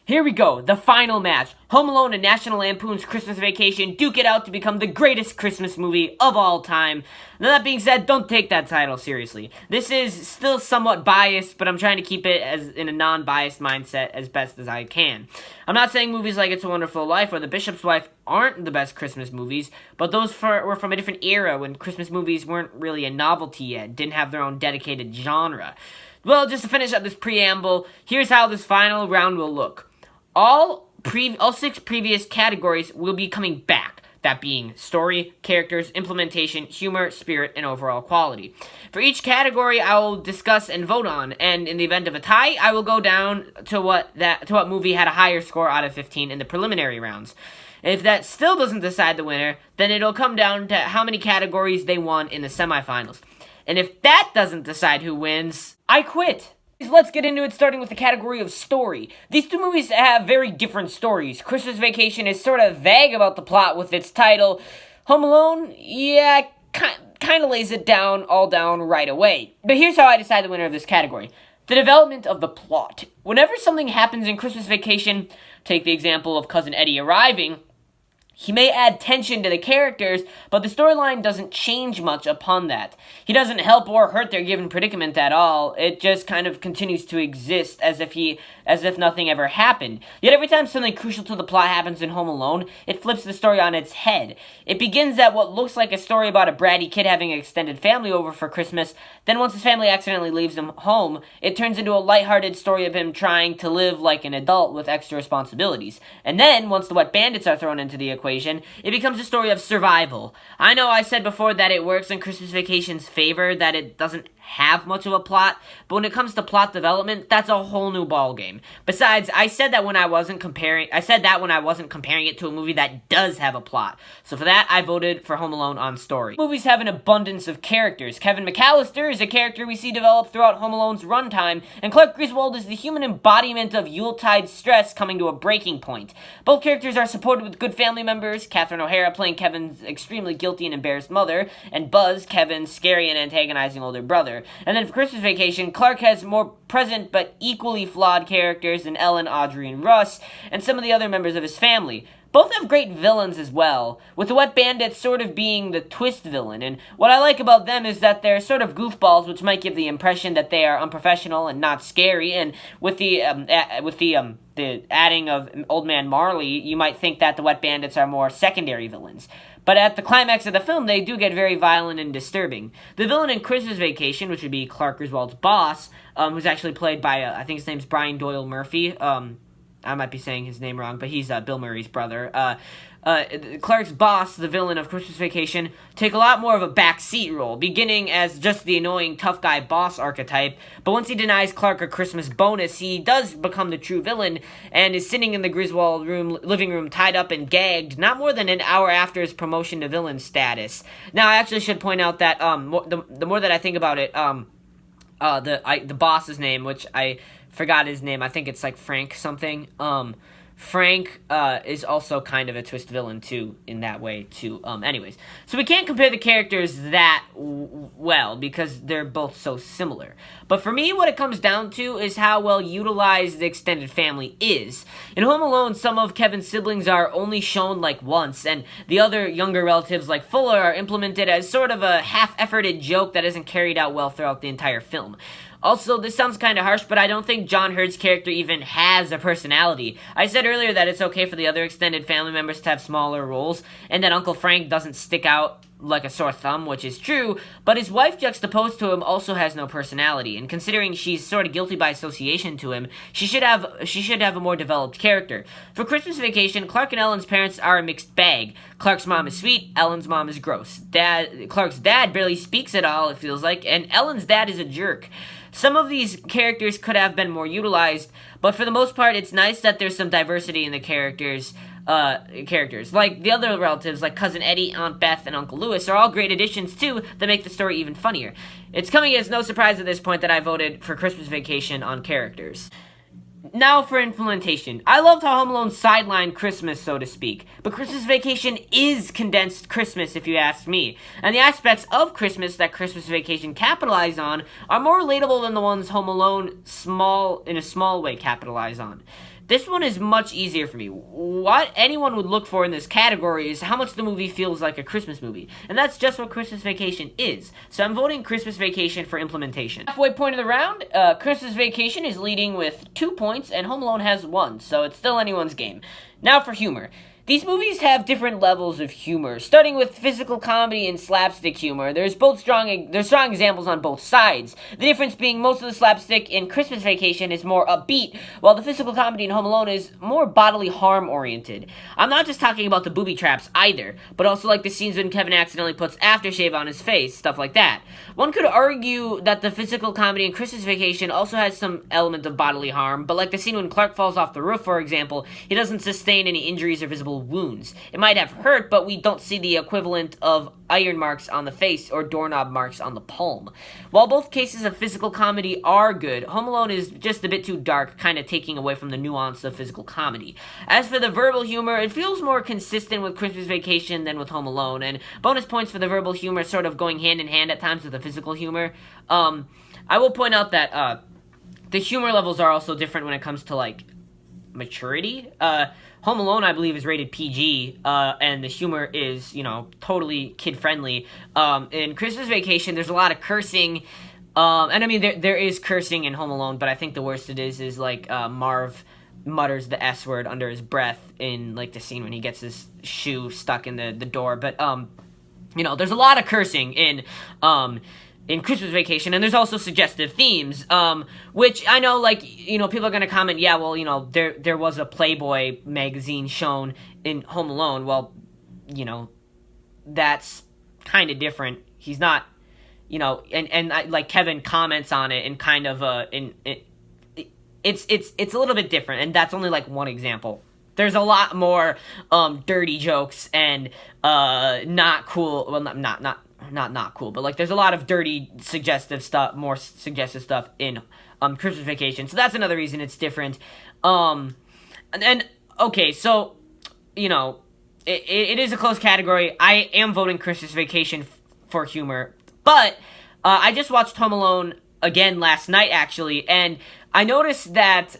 Here we go, the final match. Home Alone and National Lampoon's Christmas Vacation duke it out to become the greatest Christmas movie of all time. Now that being said, don't take that title seriously. This is still somewhat biased, but I'm trying to keep it as in a non-biased mindset as best as I can. I'm not saying movies like It's a Wonderful Life or The Bishop's Wife aren't the best Christmas movies, but those were from a different era when Christmas movies weren't really a novelty yet, didn't have their own dedicated genre. Well, just to finish up this preamble, here's how this final round will look. All 6 previous categories will be coming back, that being story, characters, implementation, humor, spirit, and overall quality. For each category, I will discuss and vote on, and in the event of a tie, I will go down to what movie had a higher score out of 15 in the preliminary rounds. If that still doesn't decide the winner, then it'll come down to how many categories they won in the semifinals. And if that doesn't decide who wins, I quit. Let's get into it, starting with the category of story. These two movies have very different stories. Christmas Vacation is sort of vague about the plot with its title. Home Alone, yeah, kind of lays it down right away. But here's how I decide the winner of this category. The development of the plot. Whenever something happens in Christmas Vacation, take the example of Cousin Eddie arriving, he may add tension to the characters, but the storyline doesn't change much upon that. He doesn't help or hurt their given predicament at all. It just kind of continues to exist as if nothing ever happened. Yet every time something crucial to the plot happens in Home Alone, it flips the story on its head. It begins at what looks like a story about a bratty kid having an extended family over for Christmas. Then once his family accidentally leaves him home, it turns into a lighthearted story of him trying to live like an adult with extra responsibilities. And then, once the wet bandits are thrown into the equation, it becomes a story of survival. I know I said before that it works in Christmas Vacation's favor, that it doesn't have much of a plot, but when it comes to plot development, that's a whole new ballgame. Besides, I said that when I wasn't comparing it to a movie that does have a plot. So for that, I voted for Home Alone on story. Movies have an abundance of characters. Kevin McAllister is a character we see develop throughout Home Alone's runtime, and Clark Griswold is the human embodiment of Yuletide stress coming to a breaking point. Both characters are supported with good family members, Catherine O'Hara playing Kevin's extremely guilty and embarrassed mother, and Buzz, Kevin's scary and antagonizing older brother. And then for Christmas Vacation, Clark has more present but equally flawed characters than Ellen, Audrey, and Russ, and some of the other members of his family. Both have great villains as well, with the Wet Bandits sort of being the twist villain, and what I like about them is that they're sort of goofballs, which might give the impression that they are unprofessional and not scary, and with the adding of Old Man Marley, you might think that the Wet Bandits are more secondary villains. But at the climax of the film, they do get very violent and disturbing. The villain in Christmas Vacation, which would be Clark Griswold's boss, who's actually played by, I think his name's Brian Doyle Murphy. I might be saying his name wrong, but he's Bill Murray's brother. Clark's boss, the villain of Christmas Vacation, take a lot more of a backseat role, beginning as just the annoying tough guy boss archetype, but once he denies Clark a Christmas bonus, he does become the true villain, and is sitting in the Griswold living room tied up and gagged, not more than an hour after his promotion to villain status. Now, I actually should point out that the more that I think about it, the boss's name, which I forgot his name, I think it's like Frank something, Frank is also kind of a twist villain, too, in that way, too. Anyways, so we can't compare the characters that well, because they're both so similar. But for me, what it comes down to is how well utilized the extended family is. In Home Alone, some of Kevin's siblings are only shown, like, once, and the other younger relatives, like Fuller, are implemented as sort of a half-efforted joke that isn't carried out well throughout the entire film. Also, this sounds kind of harsh, but I don't think John Hurd's character even has a personality. I said earlier that it's okay for the other extended family members to have smaller roles, and that Uncle Frank doesn't stick out like a sore thumb, which is true, but his wife juxtaposed to him also has no personality, and considering she's sort of guilty by association to him, she should have a more developed character. For Christmas Vacation, Clark and Ellen's parents are a mixed bag. Clark's mom is sweet, Ellen's mom is gross. Clark's dad barely speaks at all, it feels like, and Ellen's dad is a jerk. Some of these characters could have been more utilized, but for the most part, it's nice that there's some diversity in the characters. Like the other relatives, like Cousin Eddie, Aunt Beth, and Uncle Louis, are all great additions, too, that make the story even funnier. It's coming as no surprise at this point that I voted for Christmas Vacation on characters. Now for implementation. I loved how Home Alone sidelined Christmas, so to speak, but Christmas Vacation is condensed Christmas, if you ask me, and the aspects of Christmas that Christmas Vacation capitalized on are more relatable than the ones Home Alone in a small way capitalized on. This one is much easier for me. What anyone would look for in this category is how much the movie feels like a Christmas movie. And that's just what Christmas Vacation is. So I'm voting Christmas Vacation for implementation. Halfway point of the round, Christmas Vacation is leading with 2 points, and Home Alone has 1, so it's still anyone's game. Now for humor. These movies have different levels of humor, starting with physical comedy and slapstick humor. There's strong examples on both sides. The difference being most of the slapstick in Christmas Vacation is more upbeat, while the physical comedy in Home Alone is more bodily harm oriented. I'm not just talking about the booby traps either, but also like the scenes when Kevin accidentally puts aftershave on his face, stuff like that. One could argue that the physical comedy in Christmas Vacation also has some element of bodily harm, but like the scene when Clark falls off the roof, for example, he doesn't sustain any injuries or visible wounds. It might have hurt, but we don't see the equivalent of iron marks on the face or doorknob marks on the palm. While both cases of physical comedy are good, Home Alone is just a bit too dark, kind of taking away from the nuance of physical comedy. As for the verbal humor, it feels more consistent with Christmas Vacation than with Home Alone, and bonus points for the verbal humor sort of going hand in hand at times with the physical humor. I will point out that the humor levels are also different when it comes to, like, maturity. Home Alone, I believe, is rated PG, and the humor is, totally kid-friendly. In Christmas Vacation, there's a lot of cursing, and I mean, there is cursing in Home Alone, but I think the worst it is like, Marv mutters the S word under his breath in, like, the scene when he gets his shoe stuck in the door, but, there's a lot of cursing in Christmas Vacation, and there's also suggestive themes, which I know, like, people are gonna comment, yeah, well, there was a Playboy magazine shown in Home Alone. Well, that's kind of different. He's not, like, Kevin comments on it and kind of, it's a little bit different, and that's only, like, one example. There's a lot more, dirty jokes and, not cool, well, not cool, but, like, there's a lot of dirty, suggestive stuff, more suggestive stuff in, Christmas Vacation, so that's another reason it's different. Okay, so, it is a close category. I am voting Christmas Vacation for humor, but, I just watched Home Alone again last night, actually, and I noticed that,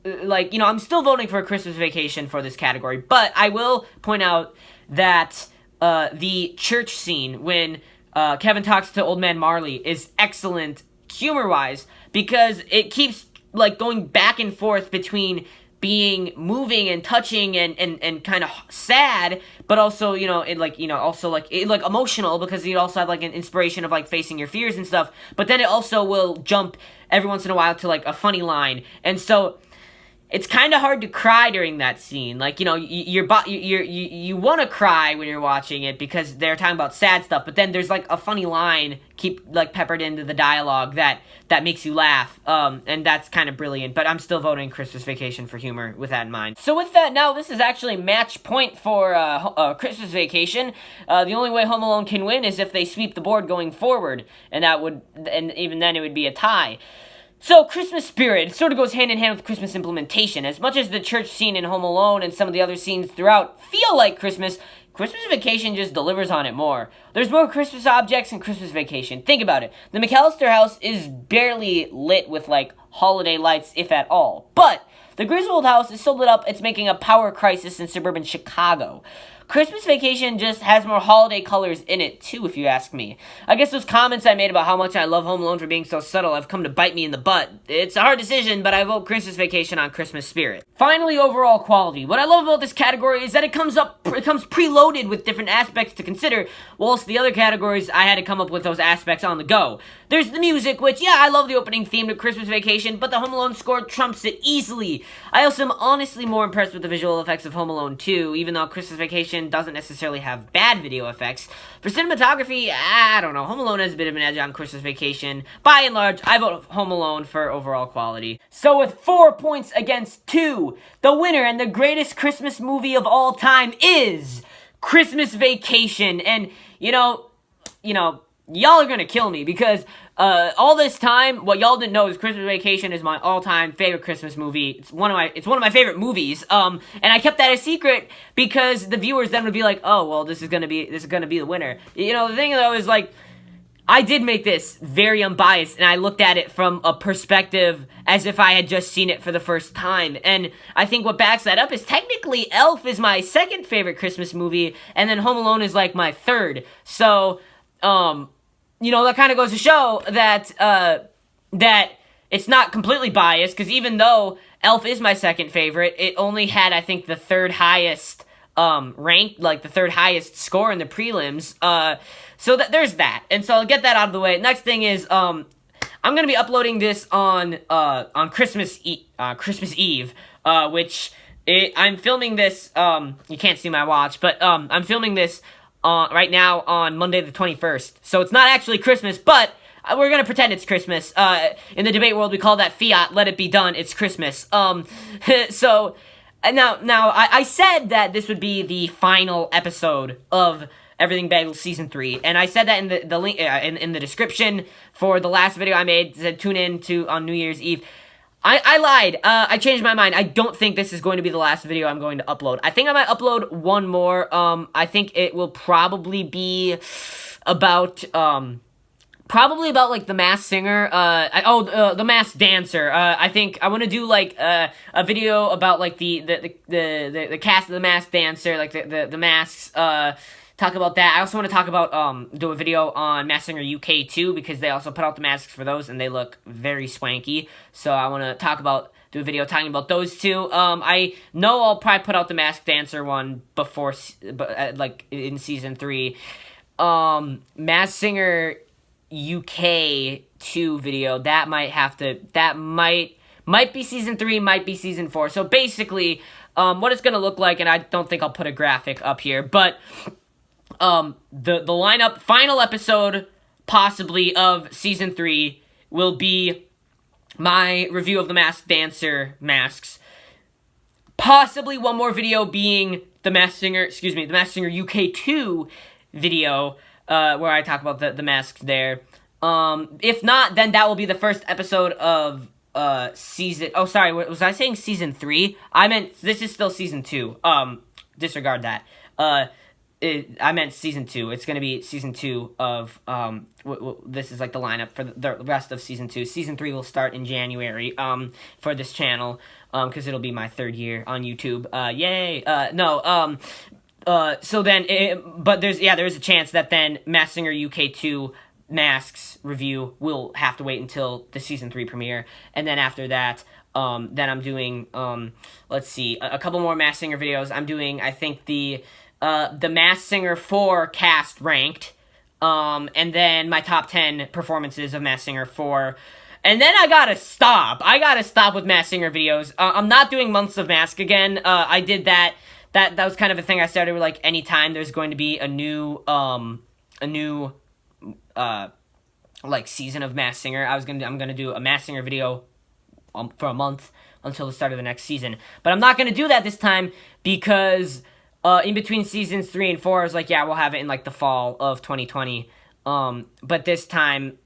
I'm still voting for Christmas Vacation for this category, but I will point out that the church scene when Kevin talks to Old Man Marley is excellent humor-wise because it keeps, like, going back and forth between being moving and touching and kind of sad, but also, emotional because you also have, like, an inspiration of, like, facing your fears and stuff, but then it also will jump every once in a while to, like, a funny line, and so it's kind of hard to cry during that scene. Like, you want to cry when you're watching it because they're talking about sad stuff, but then there's, like, a funny line peppered into the dialogue that makes you laugh, and that's kind of brilliant, but I'm still voting Christmas Vacation for humor with that in mind. So with that, now this is actually match point for Christmas Vacation. The only way Home Alone can win is if they sweep the board going forward, and even then it would be a tie. So, Christmas spirit sort of goes hand in hand with Christmas implementation. As much as the church scene in Home Alone and some of the other scenes throughout feel like Christmas Vacation just delivers on it more. There's more Christmas objects in Christmas Vacation. Think about it. The McAllister house is barely lit with, like, holiday lights, if at all. But the Griswold house is so lit up, it's making a power crisis in suburban Chicago. Christmas Vacation just has more holiday colors in it, too, if you ask me. I guess those comments I made about how much I love Home Alone for being so subtle have come to bite me in the butt. It's a hard decision, but I vote Christmas Vacation on Christmas spirit. Finally, overall quality. What I love about this category is that it comes preloaded with different aspects to consider, whilst the other categories, I had to come up with those aspects on the go. There's the music, which, yeah, I love the opening theme to Christmas Vacation, but the Home Alone score trumps it easily. I also am honestly more impressed with the visual effects of Home Alone 2, even though Christmas Vacation doesn't necessarily have bad video effects. For cinematography, I don't know. Home Alone has a bit of an edge on Christmas Vacation. By and large, I vote Home Alone for overall quality. So with 4 points against 2, the winner and the greatest Christmas movie of all time is Christmas Vacation. And, y'all are gonna kill me because all this time, what y'all didn't know is Christmas Vacation is my all-time favorite Christmas movie. It's one of my favorite movies. And I kept that a secret because the viewers then would be like, "Oh, well, this is gonna be the winner." The thing though is, like, I did make this very unbiased, and I looked at it from a perspective as if I had just seen it for the first time. And I think what backs that up is technically Elf is my second favorite Christmas movie, and then Home Alone is like my third. So, that kind of goes to show that that it's not completely biased, because even though Elf is my second favorite, it only had, I think, the third highest ranked, like the third highest score in the prelims. So there's that. And so I'll get that out of the way. Next thing is, I'm gonna be uploading this on Christmas Eve, I'm filming this, you can't see my watch, but, I'm filming this, right now on Monday the 21st. So it's not actually Christmas, but we're gonna pretend it's Christmas. In the debate world, we call that fiat, let it be done, it's Christmas. So, now, I said that this would be the final episode of Everything Bagels Season 3, and I said that in the link, in the description for the last video I made, said tune in on New Year's Eve. I lied, I changed my mind. I don't think this is going to be the last video I'm going to upload. I think I might upload one more. I think it will probably be about, like, The Masked Singer, The Masked Dancer. I think I want to do, like, a video about, like, the cast of The Masked Dancer, like, the masks, talk about that. I also want to talk about, do a video on Masked Singer UK too, because they also put out the masks for those, and they look very swanky, so I want to do a video talking about those two. I know I'll probably put out the Masked Dancer one before, like, in Season 3. Masked Singer UK 2 video, that might be Season 3, might be Season 4. So basically, what it's gonna look like, and I don't think I'll put a graphic up here, but the lineup, final episode, possibly, of Season 3 will be my review of the Masked Dancer masks. Possibly one more video being the Masked Singer UK 2 video, where I talk about the masks there. If not, then that will be the first episode of, season... Oh, sorry, was I saying Season 3? I meant, this is still Season 2. Disregard that. I meant Season 2. It's gonna be Season 2 of, this is like the lineup for the rest of Season 2. Season 3 will start in January, for this channel, because it'll be my third year on YouTube. Yay! So then, but there is a chance that then Masked Singer UK 2 masks review will have to wait until the Season 3 premiere, and then after that, then I'm doing, let's see, a couple more Masked Singer videos. I'm doing, I think, the Masked Singer 4 cast ranked, and then my top 10 performances of Masked Singer 4, and then I gotta stop with Masked Singer videos. I'm not doing Months of Mask again. I did that was kind of a thing I started with, like, anytime there's going to be a new, like, season of Masked Singer, I'm gonna do a Masked Singer video for a month until the start of the next season. But I'm not gonna do that this time because in between Seasons 3 and 4, I was like, yeah, we'll have it in, like, the fall of 2020. But this time,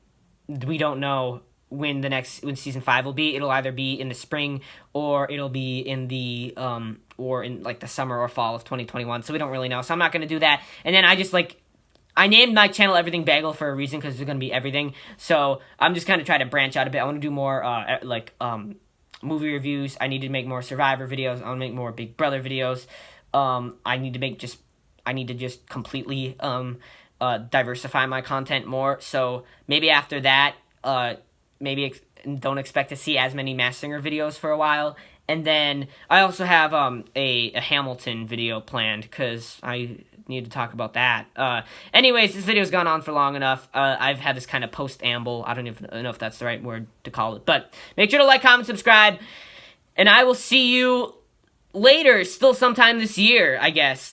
we don't know when Season 5 will be. It'll either be in the spring, or it'll be in the, or in, like, the summer or fall of 2021. So we don't really know. So I'm not gonna do that. And then I named my channel Everything Bagel for a reason, because it's going to be everything. So I'm just kind of trying to branch out a bit. I want to do more, movie reviews. I need to make more Survivor videos. I want to make more Big Brother videos. I need to just completely, diversify my content more. So maybe after that, don't expect to see as many Masked Singer videos for a while. And then I also have, a Hamilton video planned, because I need to talk about that. Anyways, this video's gone on for long enough. I've had this kind of post-amble. I don't even know if that's the right word to call it. But make sure to like, comment, subscribe. And I will see you later, still sometime this year, I guess.